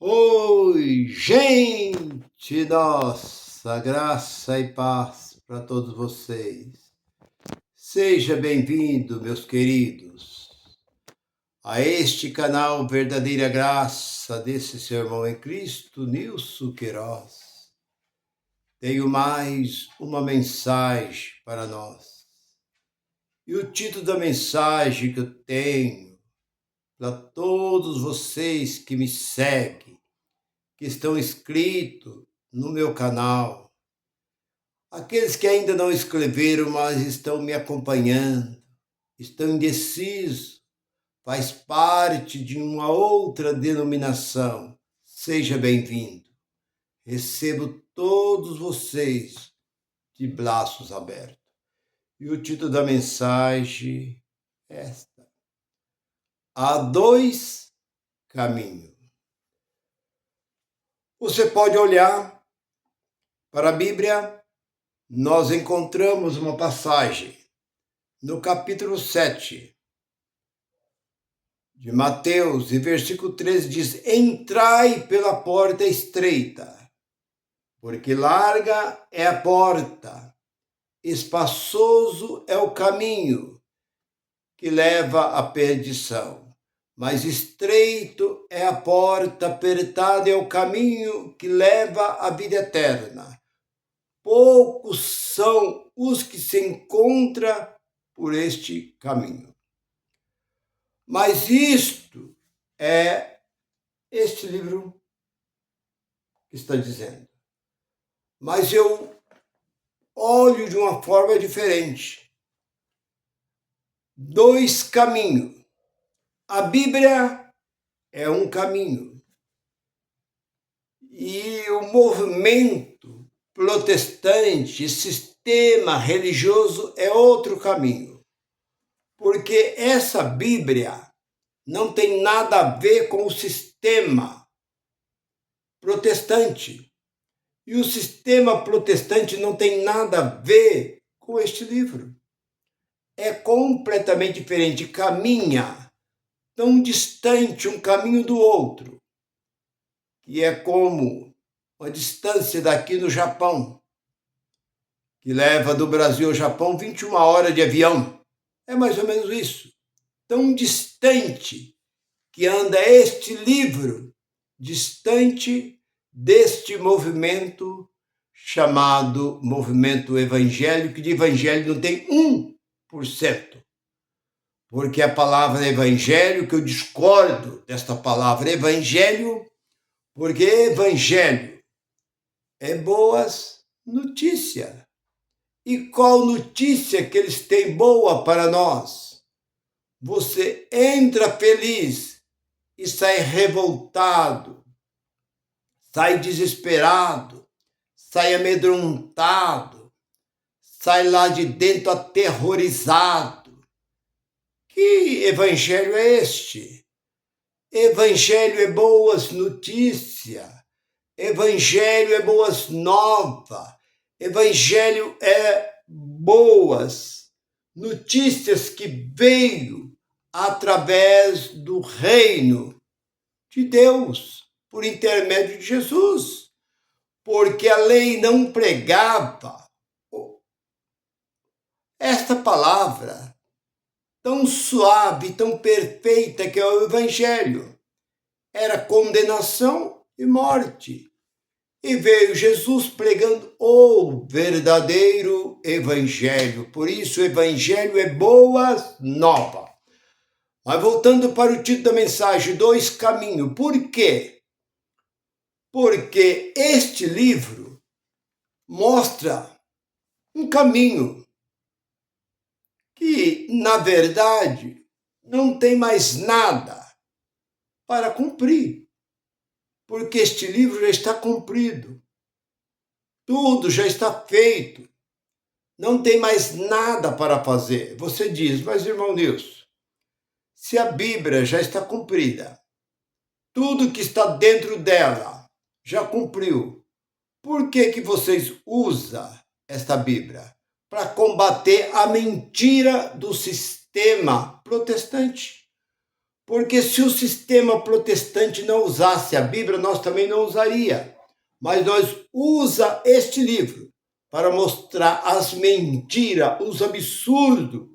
Oi, gente nossa, graça e paz para todos vocês. Seja bem-vindo, meus queridos, a este canal Verdadeira Graça desse seu irmão em Cristo, Nilson Queiroz. Tenho mais uma mensagem para nós. E o título da mensagem que eu tenho para todos vocês que me seguem, que estão inscritos no meu canal, aqueles que ainda não escreveram, mas estão me acompanhando, estão indecisos, faz parte de uma outra denominação, seja bem-vindo. Recebo todos vocês de braços abertos. E o título da mensagem é esta: Há dois caminhos. Você pode olhar para a Bíblia. Nós encontramos uma passagem no capítulo 7 de Mateus, e versículo 13 diz: Entrai pela porta estreita, porque larga é a porta, espaçoso é o caminho que leva à perdição, mas estreito é a porta, apertado é o caminho que leva à vida eterna. Poucos são os que se encontram por este caminho. Mas isto é este livro que está dizendo. Mas eu olho de uma forma diferente. Dois caminhos. A Bíblia é um caminho. E o movimento protestante, sistema religioso, é outro caminho. Porque essa Bíblia não tem nada a ver com o sistema protestante. E o sistema protestante não tem nada a ver com este livro. É completamente diferente, caminha tão distante um caminho do outro, que é como a distância daqui no Japão, que leva do Brasil ao Japão 21 horas de avião. É mais ou menos isso. Tão distante que anda este livro, distante deste movimento chamado movimento evangélico, que de evangelho não tem 1%. Porque a palavra evangelho, que eu discordo desta palavra evangelho, porque evangelho é boas notícias. E qual notícia que eles têm boa para nós? Você entra feliz e sai revoltado, sai desesperado, sai amedrontado, sai lá de dentro aterrorizado. Que evangelho é este? Evangelho é boas notícias, evangelho é boas novas, evangelho é boas notícias que veio através do reino de Deus, por intermédio de Jesus. Porque a lei não pregava esta palavra tão suave, tão perfeita que é o evangelho. Era condenação e morte. E veio Jesus pregando o verdadeiro evangelho. Por isso o evangelho é boas novas. Mas voltando para o título da mensagem, dois caminhos. Por quê? Porque este livro mostra um caminho que, na verdade, não tem mais nada para cumprir. Porque este livro já está cumprido. Tudo já está feito. Não tem mais nada para fazer. Você diz, mas irmão Nilson, se a Bíblia já está cumprida, tudo que está dentro dela já cumpriu, por que vocês usam esta Bíblia? Para combater a mentira do sistema protestante. Porque se o sistema protestante não usasse a Bíblia, nós também não usaria. Mas nós usa este livro para mostrar as mentiras, os absurdos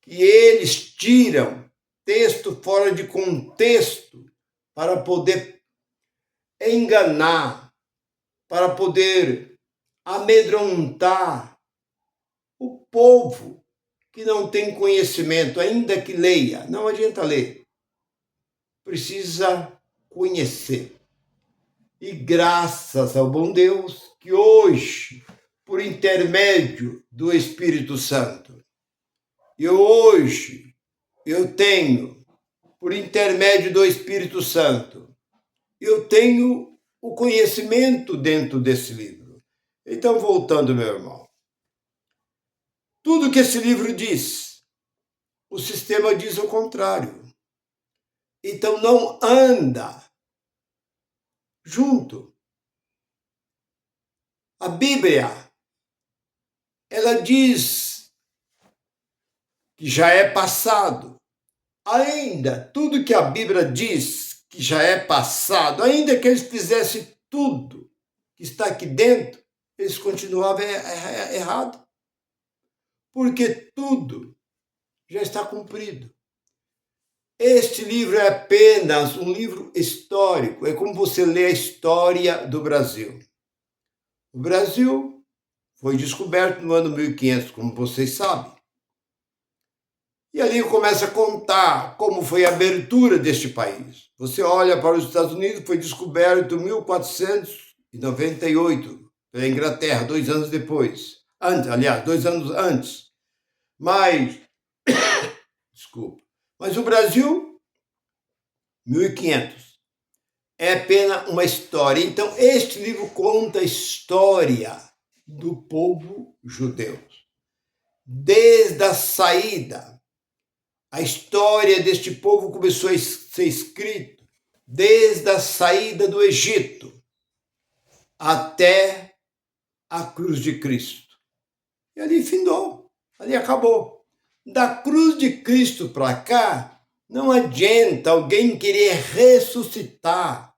que eles tiram, texto fora de contexto, para poder enganar, para poder amedrontar o povo que não tem conhecimento, ainda que leia. Não adianta ler. Precisa conhecer. E graças ao bom Deus que hoje, por intermédio do Espírito Santo, eu tenho, por intermédio do Espírito Santo, eu tenho o conhecimento dentro desse livro. Então, voltando, meu irmão, tudo que esse livro diz, o sistema diz o contrário. Então, não anda junto. A Bíblia, ela diz que já é passado. Ainda, tudo que a Bíblia diz que já é passado, ainda que eles fizessem tudo que está aqui dentro, eles continuavam errado. Porque tudo já está cumprido. Este livro é apenas um livro histórico. É como você lê a história do Brasil. O Brasil foi descoberto no ano 1500, como vocês sabem. E ali começa a contar como foi a abertura deste país. Você olha para os Estados Unidos, foi descoberto em 1498, pela Inglaterra, 2 anos depois. Aliás, 2 anos antes. Mas, desculpa, mas o Brasil, 1500. É apenas uma história. Então, este livro conta a história do povo judeu. Desde a saída, a história deste povo começou a ser escrita desde a saída do Egito até a cruz de Cristo. E ali findou, ali acabou. Da cruz de Cristo para cá, não adianta alguém querer ressuscitar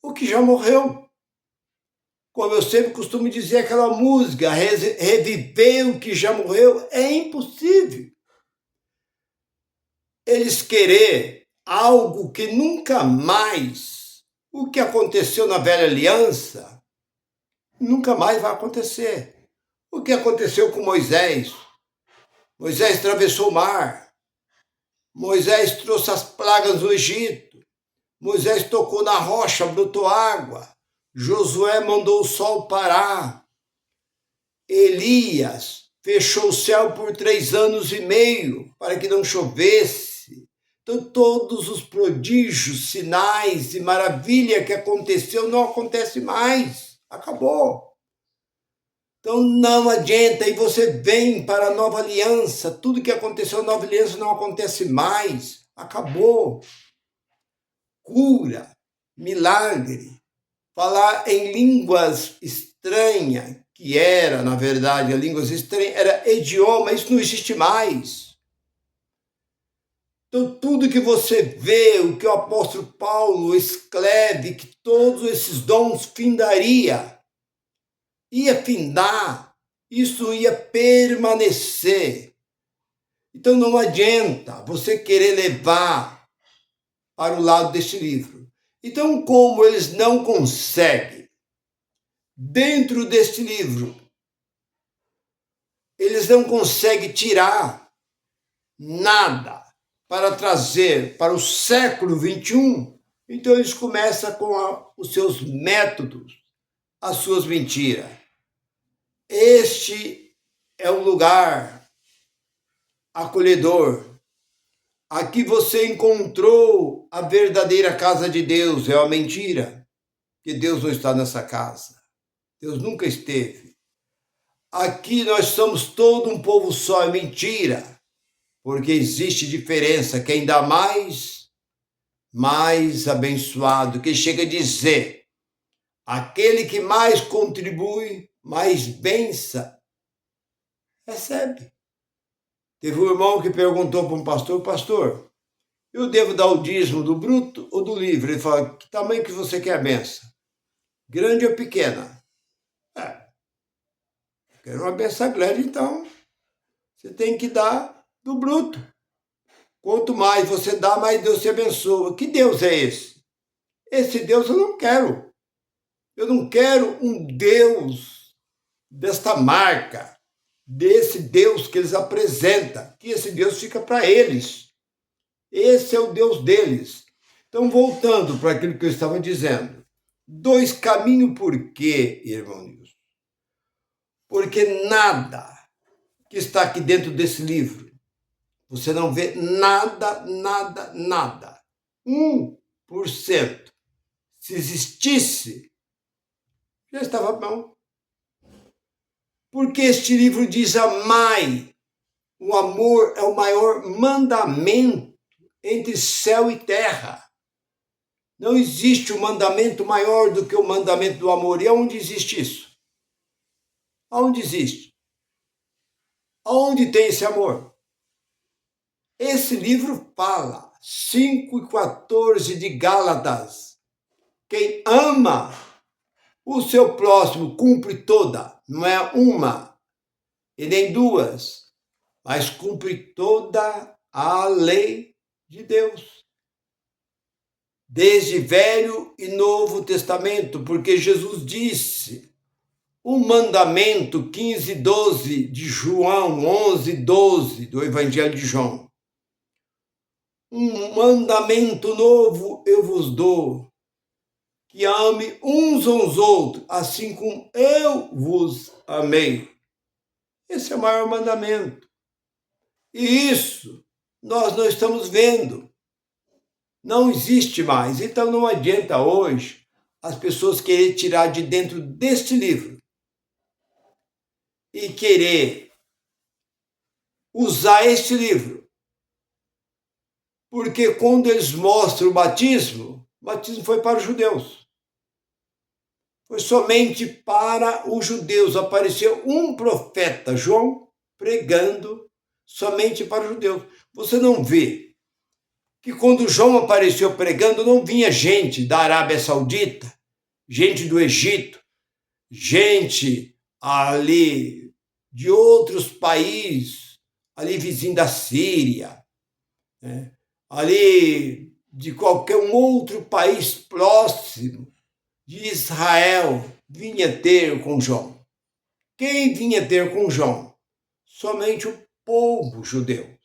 o que já morreu. Como eu sempre costumo dizer, aquela música, reviver o que já morreu, é impossível. Eles querer algo que nunca mais, o que aconteceu na velha aliança, nunca mais vai acontecer. O que aconteceu com Moisés? Moisés atravessou o mar. Moisés trouxe as pragas do Egito. Moisés tocou na rocha, brotou água. Josué mandou o sol parar. Elias fechou o céu por 3 anos e meio para que não chovesse. Então, todos os prodígios, sinais e maravilha que aconteceu não acontece mais. Acabou. Então, não adianta. E você vem para a nova aliança. Tudo que aconteceu na nova aliança não acontece mais. Acabou. Cura, milagre, falar em línguas estranhas, que era, na verdade, línguas estranhas, era idioma, isso não existe mais. Então, tudo que você vê, o que o apóstolo Paulo escreve, que todos esses dons findaria, ia findar, isso ia permanecer. Então, não adianta você querer levar para o lado deste livro. Então, como eles não conseguem, dentro deste livro, eles não conseguem tirar nada para trazer para o século XXI, então eles começam com os seus métodos, as suas mentiras. Este é o lugar acolhedor. Aqui você encontrou a verdadeira casa de Deus, é uma mentira, que Deus não está nessa casa. Deus nunca esteve. Aqui nós somos todo um povo só, é mentira, porque existe diferença. Quem dá mais abençoado, que chega a dizer, aquele que mais contribui, mais bênção recebe. Teve um irmão que perguntou para um pastor, pastor, Eu devo dar o dízimo do bruto ou do livre? Ele fala, que tamanho que você quer a benção? Grande ou pequena? Quero uma benção grande, então você tem que dar do bruto. Quanto mais você dá, mais Deus te abençoa. Que Deus é esse? Esse Deus eu não quero. Eu não quero um Deus desta marca, desse Deus que eles apresentam, que esse Deus fica para eles. Esse é o Deus deles. Então, voltando para aquilo que eu estava dizendo, 2 caminhos por quê, irmão Nilson? Porque nada que está aqui dentro desse livro, você não vê nada, nada, nada. 1%. Se existisse, já estava bom. Porque este livro diz: amai. O amor é o maior mandamento entre céu e terra. Não existe um mandamento maior do que o mandamento do amor. E aonde existe isso? Aonde existe? Aonde tem esse amor? Esse livro fala, 5:14 de Gálatas. Quem ama o seu próximo cumpre toda, não é uma e nem duas, mas cumpre toda a lei de Deus. Desde Velho e Novo Testamento, porque Jesus disse, o mandamento 15:12 de João, 11:12 do Evangelho de João. Um mandamento novo eu vos dou, que ame uns aos outros, assim como eu vos amei. Esse é o maior mandamento. E isso nós não estamos vendo. Não existe mais. Então não adianta hoje as pessoas quererem tirar de dentro deste livro e querer usar este livro. Porque quando eles mostram o batismo foi para os judeus. Foi somente para os judeus. Apareceu um profeta, João, pregando somente para os judeus. Você não vê que quando João apareceu pregando, não vinha gente da Arábia Saudita, gente do Egito, gente ali de outros países, ali vizinho da Síria, né? Ali de qualquer um outro país próximo de Israel, vinha ter com João. Quem vinha ter com João? Somente o povo judeu.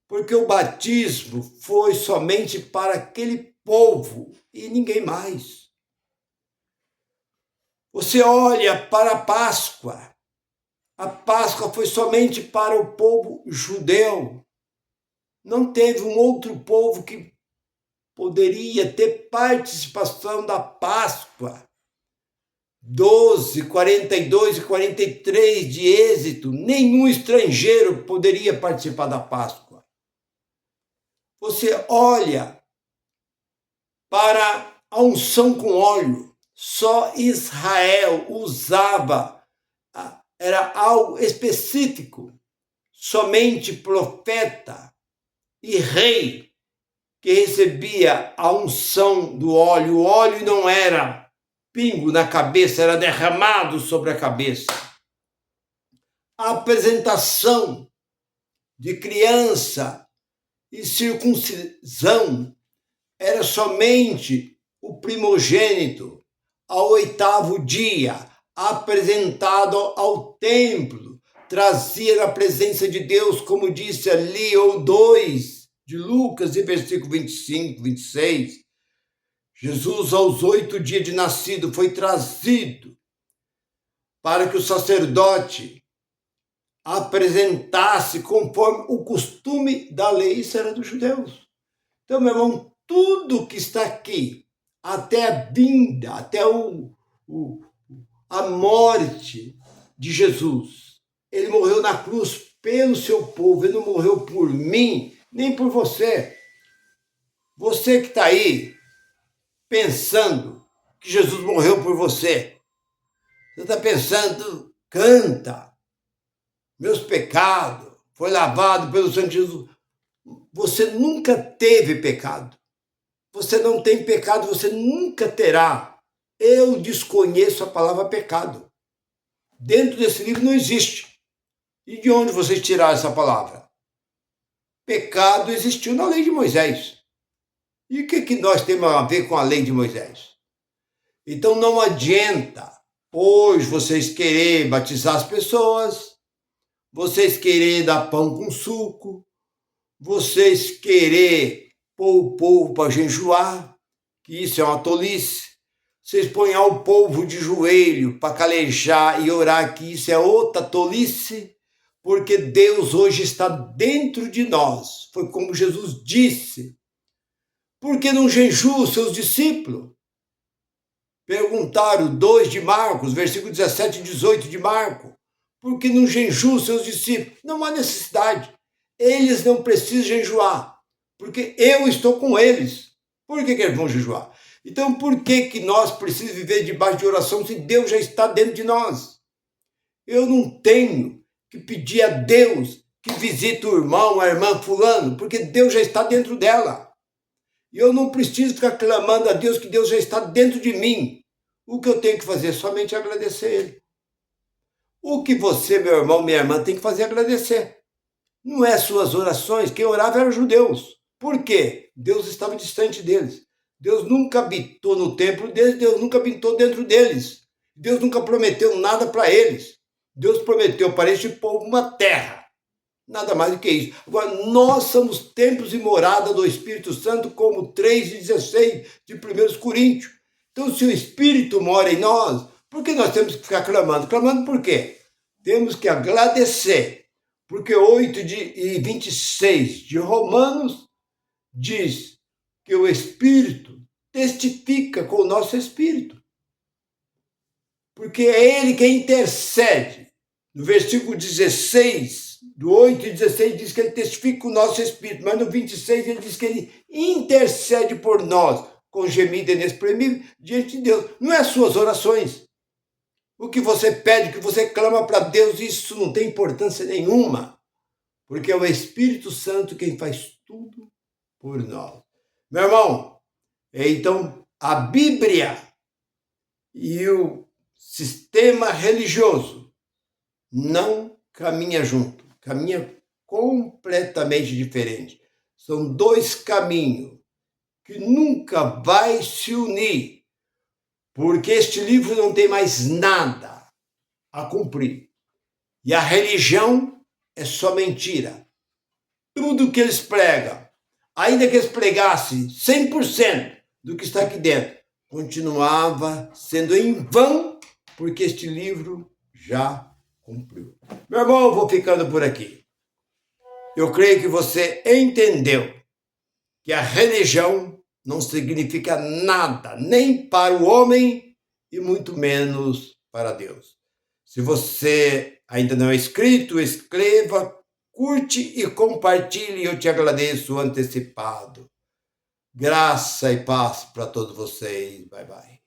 Porque o batismo foi somente para aquele povo e ninguém mais. Você olha para a Páscoa. A Páscoa foi somente para o povo judeu. Não teve um outro povo que poderia ter participação da Páscoa. 12, 42 e 43 de Êxodo, nenhum estrangeiro poderia participar da Páscoa. Você olha para a unção com óleo, só Israel usava, era algo específico, somente profeta e rei que recebia a unção do óleo. O óleo não era pingo na cabeça, era derramado sobre a cabeça. A apresentação de criança e circuncisão era somente o primogênito ao 8º dia, apresentado ao templo, trazia a presença de Deus, como disse ali, ou 2 de Lucas, em versículo 25, 26. Jesus, aos 8 dias de nascido, foi trazido para que o sacerdote apresentasse conforme o costume da lei. Isso era dos judeus. Então, meu irmão, tudo que está aqui, até a vinda, até a morte de Jesus, ele morreu na cruz pelo seu povo, ele não morreu por mim, nem por você. Você que está aí pensando que Jesus morreu por você, você está pensando, canta, meus pecados, foi lavado pelo sangue de Jesus. você nunca teve pecado. Você não tem pecado, você nunca terá. Eu desconheço a palavra pecado. Dentro desse livro não existe. E de onde vocês tiraram essa palavra? Pecado existiu na lei de Moisés. E o que nós temos a ver com a lei de Moisés? Então não adianta hoje vocês querer batizar as pessoas, vocês querer dar pão com suco, vocês querer pôr o povo para jejuar, que isso é uma tolice. Vocês põem o povo de joelho para calejar e orar, que isso é outra tolice, porque Deus hoje está dentro de nós. Foi como Jesus disse. Por que não jejuam os seus discípulos? Perguntaram 2 de Marcos, versículo 17 e 18 de Marcos. Por que não jejuam os seus discípulos? Não há necessidade. Eles não precisam jejuar, porque eu estou com eles. Por que eles vão jejuar? Então, por que nós precisamos viver debaixo de oração se Deus já está dentro de nós? Eu não tenho que pedir a Deus que visite o irmão, a irmã fulano, porque Deus já está dentro dela. E eu não preciso ficar clamando a Deus que Deus já está dentro de mim. O que eu tenho que fazer é somente agradecer Ele. O que você, meu irmão, minha irmã, tem que fazer é agradecer. Não é suas orações. Quem orava eram os judeus. Por quê? Deus estava distante deles. Deus nunca habitou no templo deles, Deus nunca habitou dentro deles. Deus nunca prometeu nada para eles. Deus prometeu para este povo uma terra. Nada mais do que isso. Agora, nós somos templos e morada do Espírito Santo, como 3:16 de 1 Coríntios. Então, se o Espírito mora em nós, por que nós temos que ficar clamando? Clamando por quê? Temos que agradecer. Porque 8:26 de Romanos diz que o Espírito testifica com o nosso Espírito. Porque é Ele que intercede. No versículo 16 do 8:16 diz que ele testifica com o nosso espírito, mas no 26 ele diz que ele intercede por nós, com gemido inexprimível, diante de Deus. Não é as suas orações. O que você pede, o que você clama para Deus, isso não tem importância nenhuma, porque é o Espírito Santo quem faz tudo por nós. Meu irmão, então a Bíblia e o sistema religioso não caminha junto. Caminha completamente diferente. São dois caminhos que nunca vai se unir, porque este livro não tem mais nada a cumprir. E a religião é só mentira. Tudo que eles pregam, ainda que eles pregassem 100% do que está aqui dentro, continuava sendo em vão, porque este livro já cumpriu. Meu irmão, eu vou ficando por aqui. Eu creio que você entendeu que a religião não significa nada, nem para o homem e muito menos para Deus. Se você ainda não é inscrito, escreva, curte e compartilhe. Eu te agradeço antecipado. Graça e paz para todos vocês. Bye, bye.